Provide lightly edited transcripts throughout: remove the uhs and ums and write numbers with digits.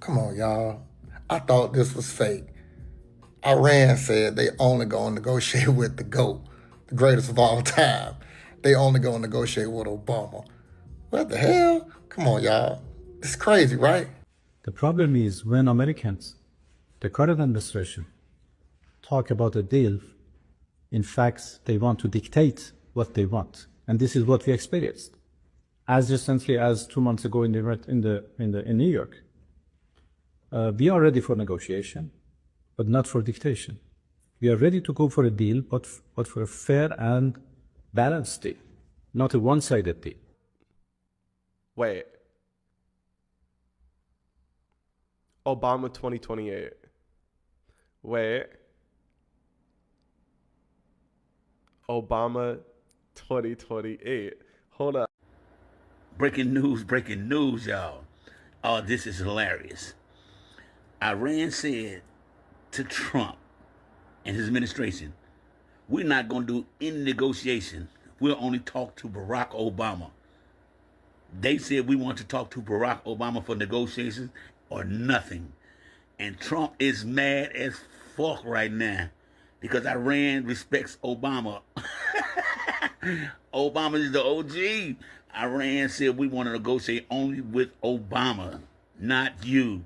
Come on, y'all. I thought this was fake. Iran said they only gonna negotiate with the GOAT, the greatest of all time. They only gonna negotiate with Obama. What the hell? Come on, y'all. It's crazy, right? The problem is when Americans, the current administration, talk about a deal, in fact, they want to dictate what they want. And this is what we experienced. As recently as 2 months ago in New York, we are ready for negotiation, but not for dictation. We are ready to go for a deal, but for a fair and balanced deal, not a one-sided deal. Wait. Obama 2028. Wait. Obama 2028. Hold up. Breaking news, y'all. Oh, this is hilarious. Iran said to Trump and his administration, we're not going to do any negotiation. We'll only talk to Barack Obama. They said we want to talk to Barack Obama for negotiations or nothing. And Trump is mad as fuck right now because Iran respects Obama. Obama is the OG. Iran said we want to negotiate only with Obama, not you.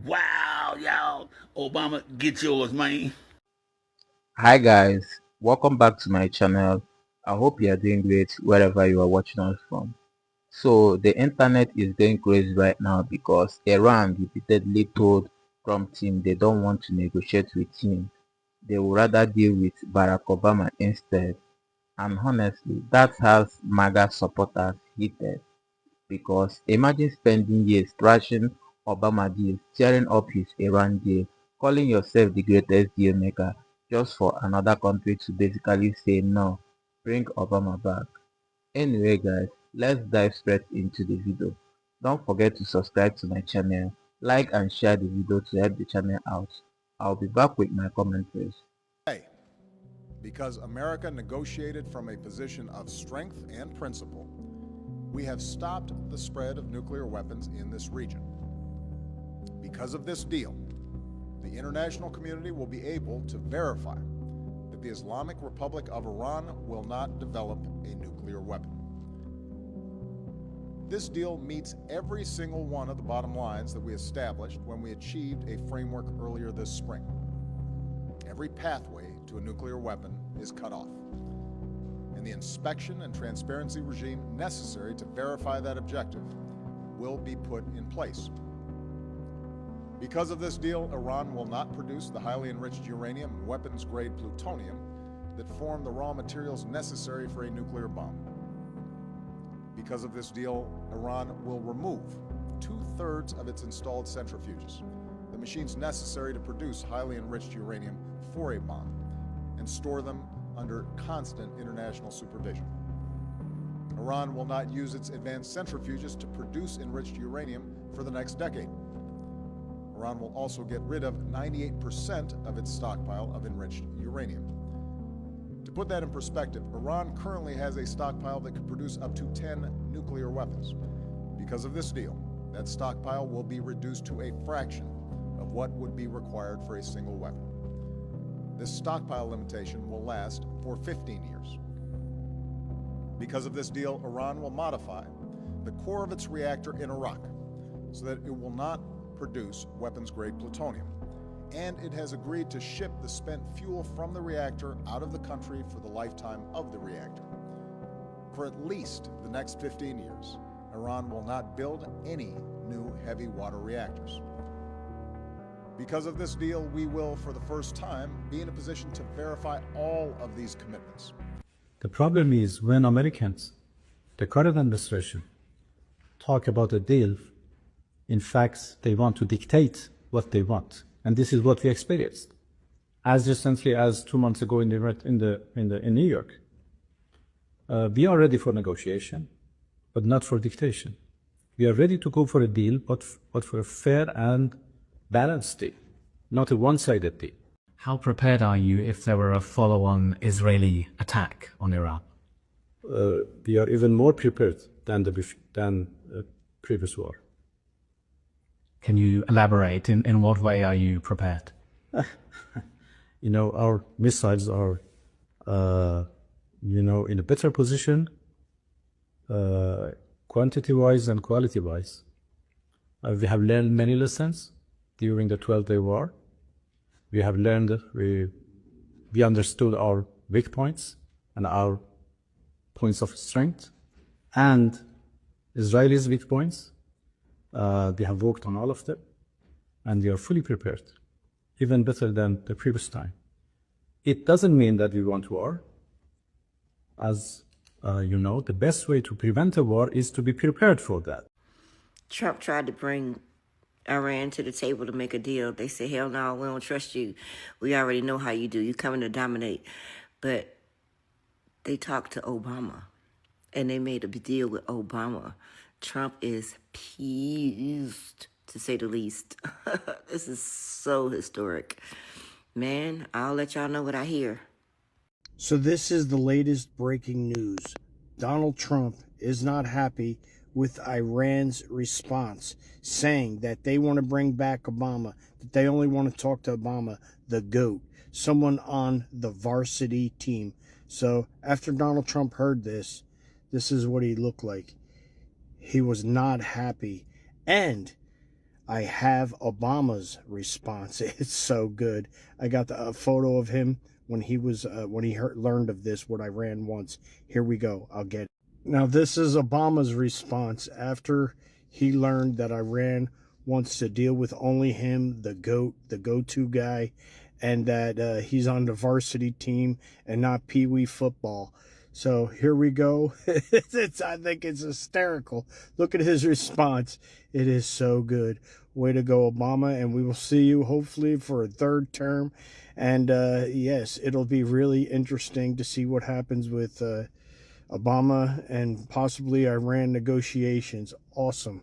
Wow, y'all. Obama, get yours, man. Hi guys, welcome back to my channel. I hope you are doing great wherever you are watching us from. So the internet is going crazy right now because Iran repeatedly told Trump team they don't want to negotiate with him. They would rather deal with Barack Obama instead. And honestly, that has MAGA supporters heated. Because imagine spending years trashing Obama deals, tearing up his Iran deal, calling yourself the greatest deal maker, just for another country to basically say no, bring Obama back. Anyway guys, let's dive straight into the video. Don't forget to subscribe to my channel, like and share the video to help the channel out. I'll be back with my commentaries. Because America negotiated from a position of strength and principle, we have stopped the spread of nuclear weapons in this region. Because of this deal, the international community will be able to verify that the Islamic Republic of Iran will not develop a nuclear weapon. This deal meets every single one of the bottom lines that we established when we achieved a framework earlier this spring. Every pathway to a nuclear weapon is cut off, and the inspection and transparency regime necessary to verify that objective will be put in place. Because of this deal, Iran will not produce the highly enriched uranium and weapons-grade plutonium that form the raw materials necessary for a nuclear bomb. Because of this deal, Iran will remove 2/3 of its installed centrifuges, the machines necessary to produce highly enriched uranium for a bomb, and store them under constant international supervision. Iran will not use its advanced centrifuges to produce enriched uranium for the next decade. Iran will also get rid of 98% of its stockpile of enriched uranium. To put that in perspective, Iran currently has a stockpile that could produce up to 10 nuclear weapons. Because of this deal, that stockpile will be reduced to a fraction of what would be required for a single weapon. This stockpile limitation will last for 15 years. Because of this deal, Iran will modify the core of its reactor in Iraq so that it will not produce weapons-grade plutonium, and it has agreed to ship the spent fuel from the reactor out of the country for the lifetime of the reactor. For at least the next 15 years, Iran will not build any new heavy water reactors. Because of this deal, we will, for the first time, be in a position to verify all of these commitments. The problem is when Americans, the current administration, talk about a deal, in fact, they want to dictate what they want. And this is what we experienced. As recently as 2 months ago in New York, we are ready for negotiation, but not for dictation. We are ready to go for a deal, but for a fair and balanced deal, not a one-sided deal. How prepared are you if there were a follow-on Israeli attack on Iran? We are even more prepared than the previous war. Can you elaborate? In what way are you prepared? You know, our missiles are, in a better position, quantity-wise and quality-wise. We have learned many lessons during the 12-day war. We have learned, we understood our weak points and our points of strength, and Israelis' weak points. We have worked on all of them, and we are fully prepared, even better than the previous time. It doesn't mean that we want war. As the best way to prevent a war is to be prepared for that. Trump tried to bring Iran to the table to make a deal. They said, hell no, we don't trust you. We already know how you do. You're coming to dominate. But they talked to Obama, and they made a deal with Obama. Trump is pissed, to say the least. This is so historic. Man, I'll let y'all know what I hear. So this is the latest breaking news. Donald Trump is not happy with Iran's response, saying that they want to bring back Obama, that they only want to talk to Obama, the GOAT, someone on the varsity team. So after Donald Trump heard this, this is what he looked like. He was not happy. And I have Obama's response. It's so good. I got a photo of him when he learned of this, what Iran wants. Here we go. I'll get it. Now, this is Obama's response after he learned that Iran wants to deal with only him, the GOAT, the go-to guy, and that he's on the varsity team and not Pee-wee football. So here we go. I think it's hysterical. Look at his response. It is so good. Way to go, Obama. And we will see you hopefully for a third term. And yes, it'll be really interesting to see what happens with Obama and possibly Iran negotiations. Awesome.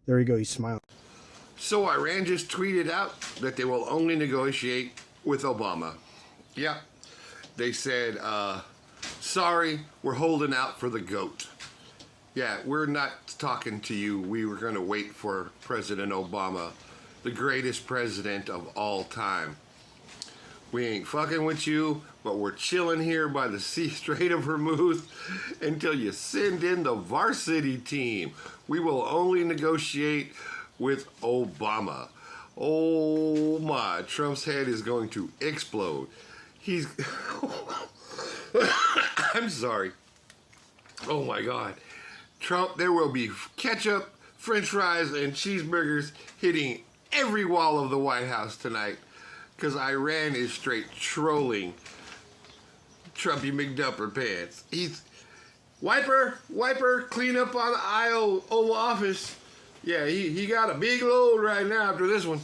There you go. He's smiling. So Iran just tweeted out that they will only negotiate with Obama. Yeah. They said, sorry, we're holding out for the GOAT. Yeah, we're not talking to you. We were going to wait for President Obama, the greatest president of all time. We ain't fucking with you, but we're chilling here by the Strait of Hormuz until you send in the varsity team. We will only negotiate with Obama. Oh my, Trump's head is going to explode. He's... I'm sorry. Oh my God. Trump, there will be ketchup, french fries, and cheeseburgers hitting every wall of the White House tonight because Iran is straight trolling Trumpy McDumper pants. He's wiper, clean up on the aisle, Oval Office. Yeah, he got a big load right now after this one.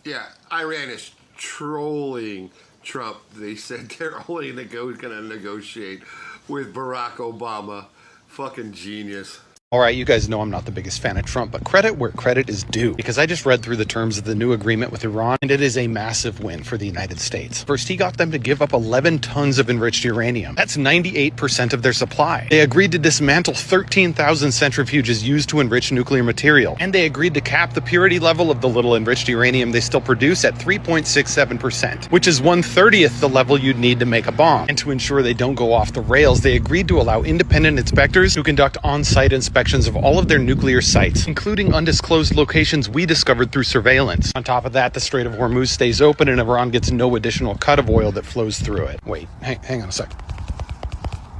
Yeah, Iran is trolling Trump. They said they're only going to negotiate with Barack Obama. Fucking genius. All right, you guys know I'm not the biggest fan of Trump, but credit where credit is due, because I just read through the terms of the new agreement with Iran, and it is a massive win for the United States. First, he got them to give up 11 tons of enriched uranium. That's 98% of their supply. They agreed to dismantle 13,000 centrifuges used to enrich nuclear material, and they agreed to cap the purity level of the little enriched uranium they still produce at 3.67%, which is 1/30th the level you'd need to make a bomb. And to ensure they don't go off the rails, they agreed to allow independent inspectors to conduct on-site inspections of all of their nuclear sites, including undisclosed locations we discovered through surveillance. On top of that, the Strait of Hormuz stays open and Iran gets no additional cut of oil that flows through it. Wait, hang on a sec.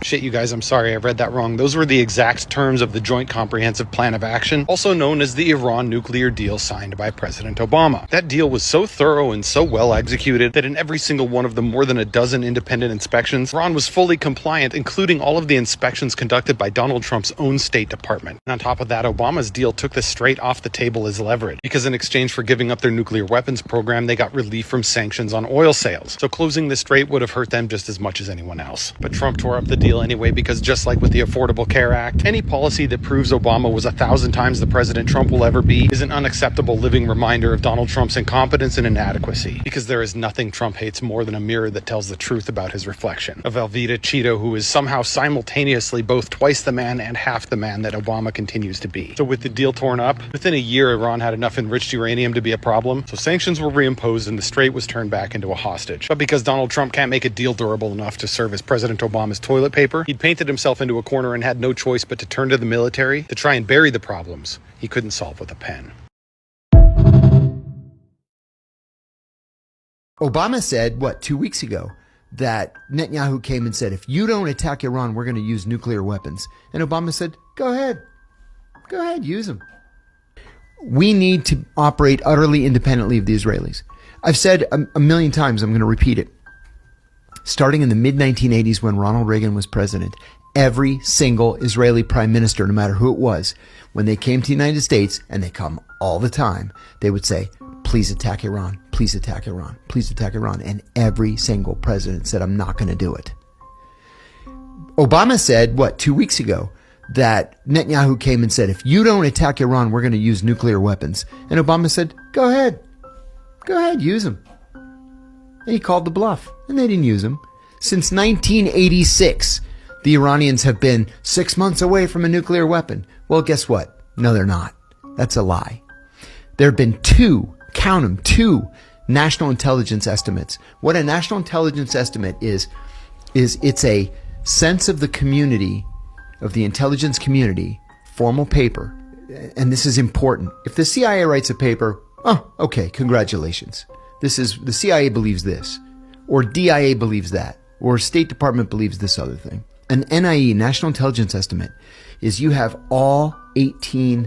Shit, you guys, I'm sorry, I read that wrong. Those were the exact terms of the Joint Comprehensive Plan of Action, also known as the Iran nuclear deal signed by President Obama. That deal was so thorough and so well executed that in every single one of the more than a dozen independent inspections, Iran was fully compliant, including all of the inspections conducted by Donald Trump's own State Department. And on top of that, Obama's deal took the strait off the table as leverage, because in exchange for giving up their nuclear weapons program, they got relief from sanctions on oil sales. So closing the strait would have hurt them just as much as anyone else. But Trump tore up the deal deal anyway, because just like with the Affordable Care Act, any policy that proves Obama was 1,000 times the president Trump will ever be is an unacceptable living reminder of Donald Trump's incompetence and inadequacy, because there is nothing Trump hates more than a mirror that tells the truth about his reflection. A Velveeta Cheeto who is somehow simultaneously both twice the man and half the man that Obama continues to be. So with the deal torn up, within a year Iran had enough enriched uranium to be a problem, so sanctions were reimposed and the Strait was turned back into a hostage. But because Donald Trump can't make a deal durable enough to serve as President Obama's toilet paper, he'd painted himself into a corner and had no choice but to turn to the military to try and bury the problems he couldn't solve with a pen. Obama said, 2 weeks ago, that Netanyahu came and said, if you don't attack Iran, we're going to use nuclear weapons. And Obama said, go ahead, use them. We need to operate utterly independently of the Israelis. I've said a million times, I'm going to repeat it. Starting in the mid-1980s when Ronald Reagan was president, every single Israeli prime minister, no matter who it was, when they came to the United States, and they come all the time, they would say, please attack Iran, please attack Iran, please attack Iran. And every single president said, I'm not going to do it. Obama said, 2 weeks ago, that Netanyahu came and said, if you don't attack Iran, we're going to use nuclear weapons. And Obama said, go ahead, use them. And he called the bluff, and they didn't use them. Since 1986, the Iranians have been 6 months away from a nuclear weapon. Well, guess what? No, they're not. That's a lie. There have been two national intelligence estimates. What a national intelligence estimate is it's a sense of the community, of the intelligence community, formal paper. And this is important. If the CIA writes a paper, oh, okay, congratulations. The CIA believes this, or DIA believes that, or State Department believes this other thing. An NIE, National Intelligence Estimate, is you have all 18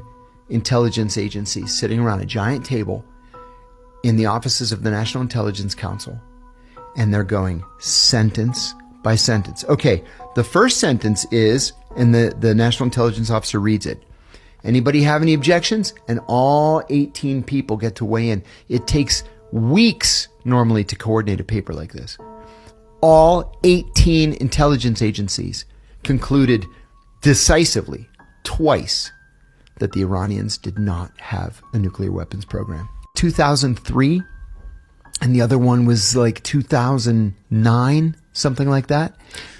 intelligence agencies sitting around a giant table in the offices of the National Intelligence Council, and they're going sentence by sentence. Okay, the first sentence is, and the National Intelligence Officer reads it. Anybody have any objections? And all 18 people get to weigh in. It takes weeks normally to coordinate a paper like this. All 18 intelligence agencies concluded decisively, twice, that the Iranians did not have a nuclear weapons program. 2003, and the other one was like 2009, something like that.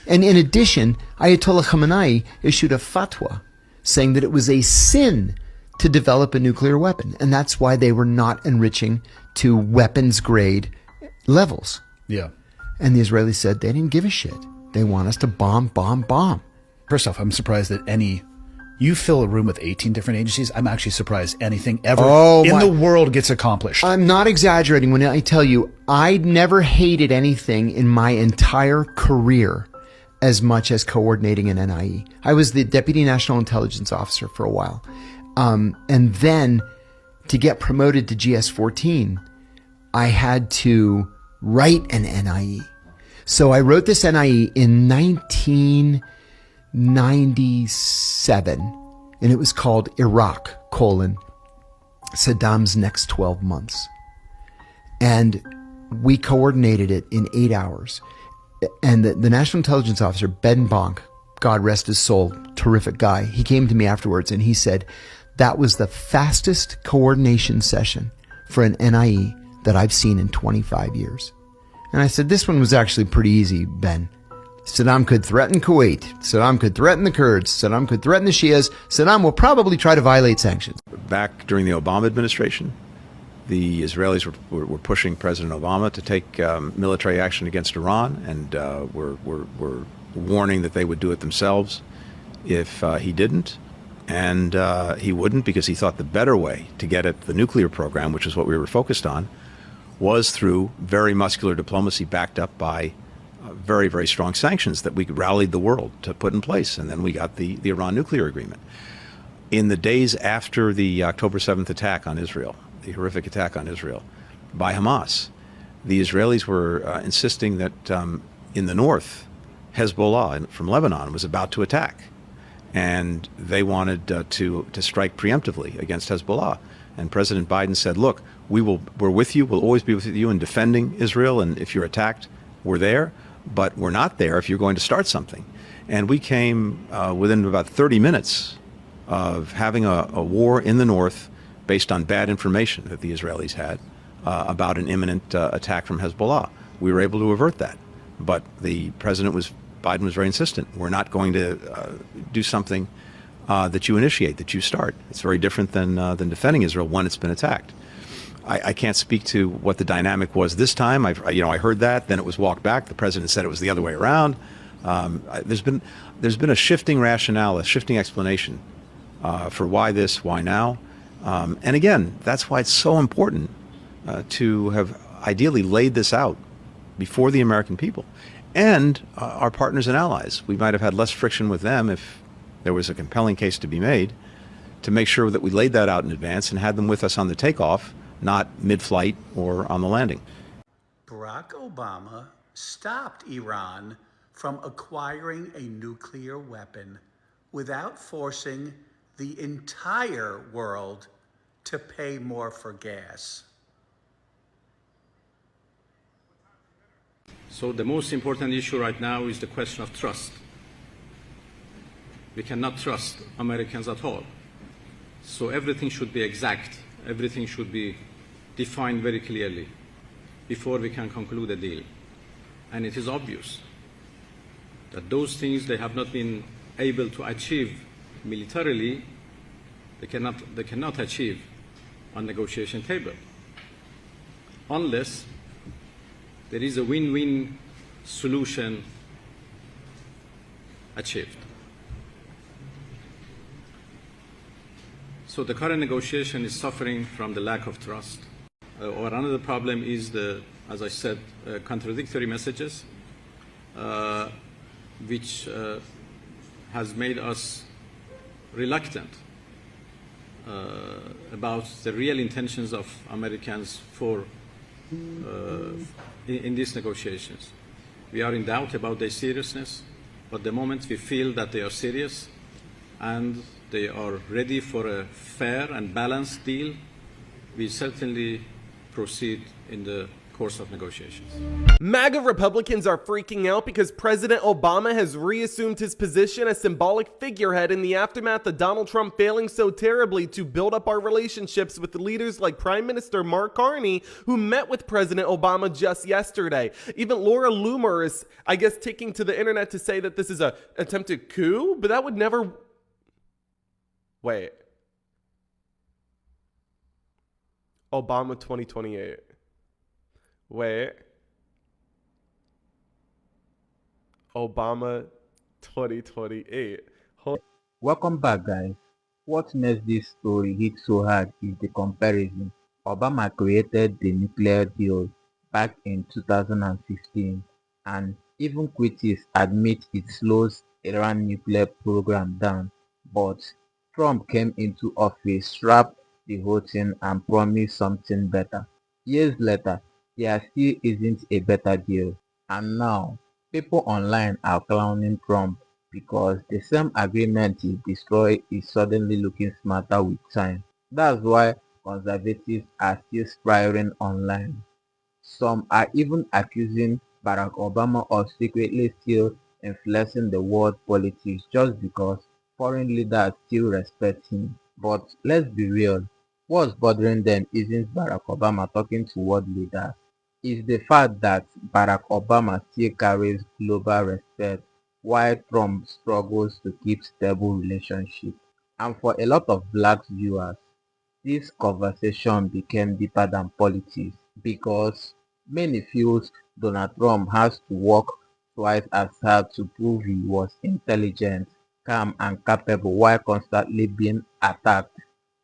And in addition, Ayatollah Khamenei issued a fatwa saying that it was a sin to develop a nuclear weapon. And that's why they were not enriching to weapons grade levels. Yeah. And the Israelis said they didn't give a shit. They want us to bomb. First off, I'm surprised that you fill a room with 18 different agencies. I'm actually surprised anything ever in the world gets accomplished. I'm not exaggerating when I tell you, I never hated anything in my entire career as much as coordinating an NIE. I was the Deputy National Intelligence Officer for a while. And then to get promoted to GS-14, I had to write an NIE. So I wrote this NIE in 1997, and it was called Iraq, Saddam's next 12 months. And we coordinated it in 8 hours. And the National Intelligence Officer, Ben Bonk, God rest his soul, terrific guy, he came to me afterwards and he said, that was the fastest coordination session for an NIE that I've seen in 25 years. And I said, this one was actually pretty easy, Ben. Saddam could threaten Kuwait. Saddam could threaten the Kurds. Saddam could threaten the Shias. Saddam will probably try to violate sanctions. Back during the Obama administration, the Israelis were pushing President Obama to take military action against Iran, and were warning that they would do it themselves if he didn't. And he wouldn't, because he thought the better way to get at the nuclear program, which is what we were focused on, was through very muscular diplomacy backed up by very, very strong sanctions that we rallied the world to put in place. And then we got the Iran nuclear agreement. In the days after the October 7th attack on Israel, the horrific attack on Israel by Hamas, the Israelis were insisting that in the north, Hezbollah from Lebanon was about to attack. And they wanted to strike preemptively against Hezbollah. And President Biden said, look, we're with you, we'll always be with you in defending Israel, and if you're attacked, we're there, but we're not there if you're going to start something. And we came within about 30 minutes of having a war in the north based on bad information that the Israelis had about an imminent attack from Hezbollah. We were able to avert that. But Biden was very insistent. We're not going to do something that you initiate, that you start. It's very different than defending Israel when it's been attacked. I can't speak to what the dynamic was this time. I heard that, then it was walked back. The president said it was the other way around. There's been a shifting rationale, a shifting explanation for why this, why now. And again, that's why it's so important to have ideally laid this out before the American people and our partners and allies. We might have had less friction with them if there was a compelling case to be made, to make sure that we laid that out in advance and had them with us on the takeoff, not mid-flight or on the landing. Barack Obama stopped Iran from acquiring a nuclear weapon without forcing the entire world to pay more for gas. So the most important issue right now is the question of trust. We cannot trust Americans at all. So everything should be exact. Everything should be defined very clearly before we can conclude a deal. And it is obvious that those things they have not been able to achieve militarily, they cannot achieve on negotiation table unless there is a win-win solution achieved. So the current negotiation is suffering from the lack of trust. Or another problem is as I said, contradictory messages, which has made us reluctant about the real intentions of Americans in these negotiations. We are in doubt about their seriousness, but the moment we feel that they are serious and they are ready for a fair and balanced deal, we certainly proceed in the course of negotiations. MAGA Republicans are freaking out because President Obama has reassumed his position as symbolic figurehead in the aftermath of Donald Trump failing so terribly to build up our relationships with leaders like Prime Minister Mark Carney, who met with President Obama just yesterday. Even Laura Loomer is, I guess, taking to the internet to say that this is an attempted coup, but that would never... Wait. Obama 2028. Wait. Obama 2028. Welcome back, guys. What makes this story hit so hard is the comparison. Obama created the nuclear deal back in 2015, and even critics admit it slows Iran nuclear program down. But Trump came into office, strapped the whole thing, and promised something better. Years later, there still isn't a better deal. And now, people online are clowning Trump because the same agreement he destroyed is suddenly looking smarter with time. That's why conservatives are still spiraling online. Some are even accusing Barack Obama of secretly still influencing the world politics just because foreign leaders still respect him. But let's be real, what's bothering them isn't Barack Obama talking to world leaders. It's the fact that Barack Obama still carries global respect while Trump struggles to keep stable relationships. And for a lot of black viewers, this conversation became deeper than politics because many feels Donald Trump has to work twice as hard to prove he was intelligent, calm and capable while constantly being attacked,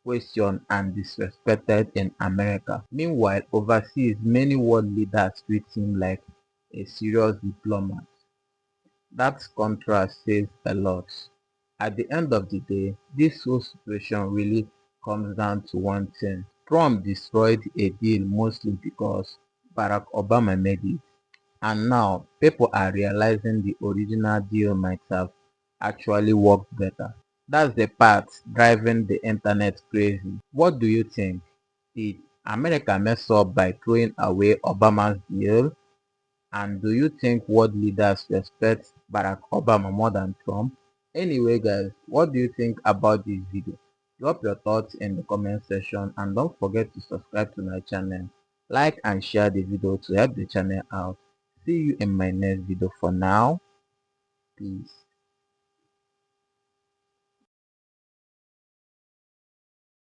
questioned and disrespected in America. Meanwhile, overseas, many world leaders treat him like a serious diplomat. That contrast says a lot. At the end of the day, this whole situation really comes down to one thing. Trump destroyed a deal mostly because Barack Obama made it. And now, people are realizing the original deal might have actually worked better. That's the part driving the internet crazy. What do you think? Did America mess up by throwing away Obama's deal? And do you think world leaders respect Barack Obama more than Trump? Anyway guys, what do you think about this video? Drop your thoughts in the comment section and don't forget to subscribe to my channel. Like and share the video to help the channel out. See you in my next video. For now, peace.